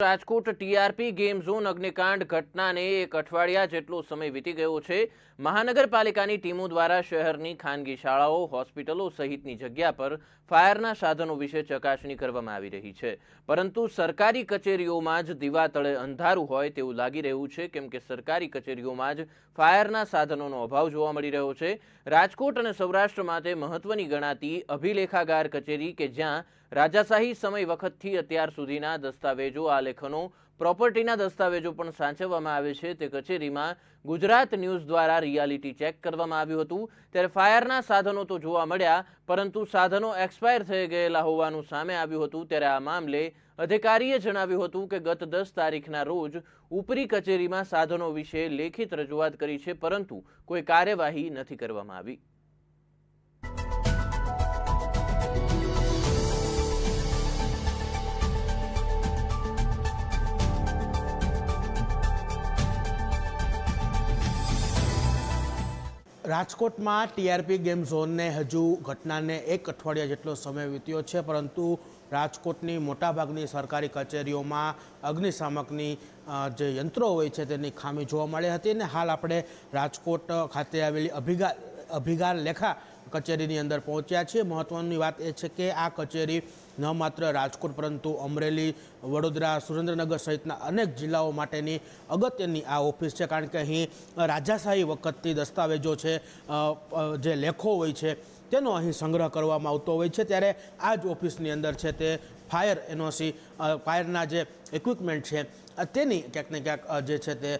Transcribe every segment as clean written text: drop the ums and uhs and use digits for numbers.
Rajkot TRP game zone અગ્નિકાંડ ઘટનાને એક અઠવાડિયા જેટલો સમય વીતી ગયો છે। મહાનગરપાલિકાની ટીમો દ્વારા શહેરની ખાનગી શાળાઓ, હોસ્પિટલો સહિતની જગ્યા પર ફાયરના સાધનો વિશે ચકાસણી કરવામાં આવી રહી છે, પરંતુ સરકારી કચેરીઓમાં જ દીવા તળે અંધારું હોય તેવું લાગી રહ્યું છે, કેમ કે સરકારી કચેરીઓમાં જ ફાયરના સાધનોનો અભાવ જોવા મળી રહ્યો છે। રાજકોટ અને સૌરાષ્ટ્ર માટે મહત્વની ગણાતી અભિલેખાગાર કચેરી કે જ્યાં રાજાશાહી સમય વખતથી અત્યાર સુધીના દસ્તાવેજો, આલેખનો, પ્રોપર્ટીના દસ્તાવેજો પણ સાચવવામાં આવે છે, તે કચેરીમાં ગુજરાત ન્યૂઝ દ્વારા રિયાલિટી ચેક કરવામાં આવ્યું હતું। ત્યારે ફાયરના સાધનો તો જોવા મળ્યા, પરંતુ સાધનો એક્સપાયર થઈ ગયેલા હોવાનું સામે આવ્યું હતું। ત્યારે આ મામલે અધિકારીએ જણાવ્યું હતું કે ગત 10 તારીખના રોજ ઉપરી કચેરીમાં સાધનો વિશે લેખિત રજૂઆત કરી છે, પરંતુ કોઈ કાર્યવાહી નથી કરવામાં આવી। રાજકોટમાં ટીઆરપી ગેમ ઝોનને હજુ ઘટનાને એક અઠવાડિયા જેટલો સમય વીત્યો છે, પરંતુ રાજકોટની મોટાભાગની સરકારી કચેરીઓમાં અગ્નિશામકની જે યંત્રો હોય છે તેની ખામી જોવા મળી હતી અને હાલ આપણે રાજકોટ ખાતે આવેલી અભિગાર લેખા કચેરીની અંદર પહોંચ્યા છીએ। મહત્વની વાત એ છે કે આ કચેરી ન માત્ર રાજકોટ પરંતુ અમરેલી, વડોદરા, સુરેન્દ્રનગર સહિતના અનેક જિલ્લાઓ માટેની અગત્યની આ ઓફિસ છે, કારણ કે અહીં રાજાશાહી વખતથી દસ્તાવેજો છે, જે લેખો હોય છે તેનો અહીં સંગ્રહ કરવામાં આવતો હોય છે। ત્યારે આ જ ઓફિસની અંદર છે તે ફાયર એનઓસી, ફાયરના જે ઇક્વિપમેન્ટ છે તેની ક્યાંક ને ક્યાંક જે છે તે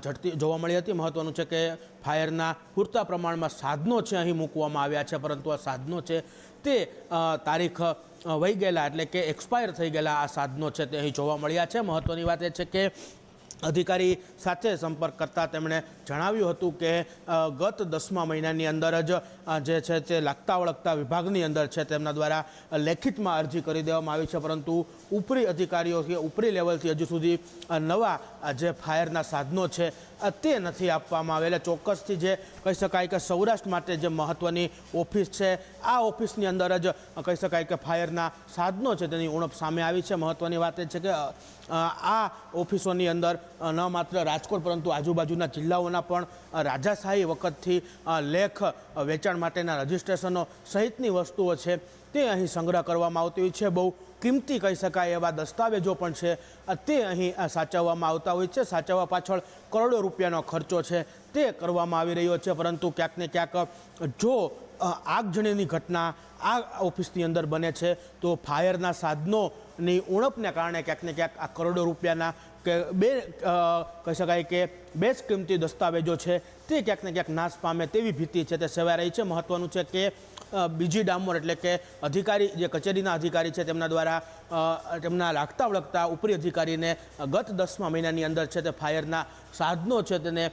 ઝડપી જોવા મળી હતી। મહત્વનું છે કે ફાયરના પૂરતા પ્રમાણમાં સાધનો છે અહીં મૂકવામાં આવ્યા છે, પરંતુ આ સાધનો છે તે તારીખ વહી ગયેલા એટલે કે એક્સપાયર થઈ ગયેલા આ સાધનો છે તે અહીં જોવા મળ્યા છે। મહત્વની વાત એ છે કે અધિકારી સાથે સંપર્ક કરતાં તેમણે જણાવ્યું હતું કે ગત 10મા મહિનાની અંદર જ જે છે તે લાગતા વળગતા વિભાગની અંદર છે તેમના દ્વારા લેખિતમાં અરજી કરી દેવામાં આવી છે, પરંતુ ઉપરી અધિકારીઓ કે ઉપરી લેવલથી હજુ સુધી નવા જે ફાયરના સાધનો છે તે નથી આપવામાં આવેલા। ચોક્કસથી જે કહી શકાય કે સૌરાષ્ટ્ર માટે જે મહત્ત્વની ઓફિસ છે આ ઓફિસની અંદર જ કહી શકાય કે ફાયરના સાધનો છે તેની ઉણપ સામે આવી છે। મહત્ત્વની વાત એ છે કે આ ઓફિસોની અંદર ન માત્ર રાજકોટ પરંતુ આજુબાજુના જિલ્લાઓના પણ રાજાશાહી વખતથી લેખ, વેચાણ માટેના રજિસ્ટ્રેશનો સહિતની વસ્તુઓ છે તે અહીં સંગ્રહ કરવામાં આવતી હોય છે। બહુ કિંમતી કહી શકાય એવા દસ્તાવેજો પણ છે તે અહીં સાચવવામાં આવતા હોય છે। સાચવવા પાછળ કરોડો રૂપિયાનો ખર્ચો છે તે કરવામાં આવી રહ્યો છે, પરંતુ ક્યાંક ને ક્યાંક જો આગજનીની ઘટના આ ઓફિસની અંદર બને છે તો ફાયરના સાધનોની ઉણપને કારણે ક્યાંક ને ક્યાંક આ કરોડો રૂપિયાના કે કહી શકાય કે બેજ કિંમતી દસ્તાવેજો છે તે ક્યાંક ને ક્યાંક નાશ પામે તેવી ભીતિ છે તે સેવાઈ રહી છે। મહત્વનું છે કે બીજી ડામોર એટલે કે અધિકારી જે કચેરીના અધિકારી છે તેમના દ્વારા તેમના લાગતા વળગતા ઉપરી અધિકારીને ગત 10મા મહિનાની અંદર છે તે ફાયરના સાધનો છે તેને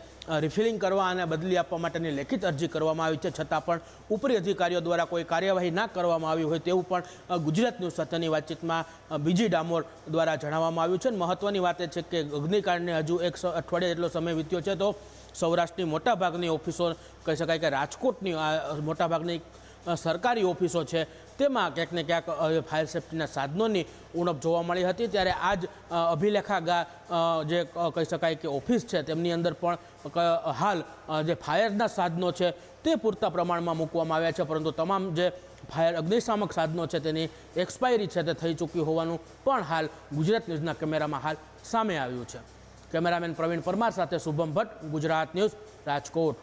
રિફિલિંગ કરવા અને બદલી આપવા માટેની લેખિત અરજી કરવામાં આવી છે, છતાં પણ ઉપરી અધિકારીઓ દ્વારા કોઈ કાર્યવાહી ના કરવામાં આવી હોય તેવું પણ ગુજરાત ન્યૂઝ સાથેની વાતચીતમાં બીજી ડામોર દ્વારા જણાવવામાં આવ્યું છે। મહત્વની વાત એ છે કે અગ્નિકાંડને હજુ એક અઠવાડિયા જેટલો સમય વીત્યો છે, તો સૌરાષ્ટ્રની મોટાભાગની ઓફિસો કહી શકાય કે રાજકોટની મોટાભાગની સરકારી ઓફિસો છે તેમાં ક્યાંક ને ક્યાંક ફાયર સેફ્ટીના સાધનોની ઉણપ જોવા મળી હતી। ત્યારે આ જ અભિલેખાગાર જે કહી શકાય કે ઓફિસ છે તેમની અંદર પણ હાલ જે ફાયરના સાધનો છે તે પૂરતા પ્રમાણમાં મૂકવામાં આવ્યા છે, પરંતુ તમામ જે ફાયર અગ્નિશામક સાધનો છે તેની એક્સપાયરી છે તે થઈ ચૂકી હોવાનું પણ હાલ ગુજરાત ન્યૂઝના કેમેરામાં હાલ સામે આવ્યું છે। કેમેરામેન પ્રવીણ પરમાર સાથે શુભમ ભટ્ટ, ગુજરાત ન્યૂઝ, રાજકોટ।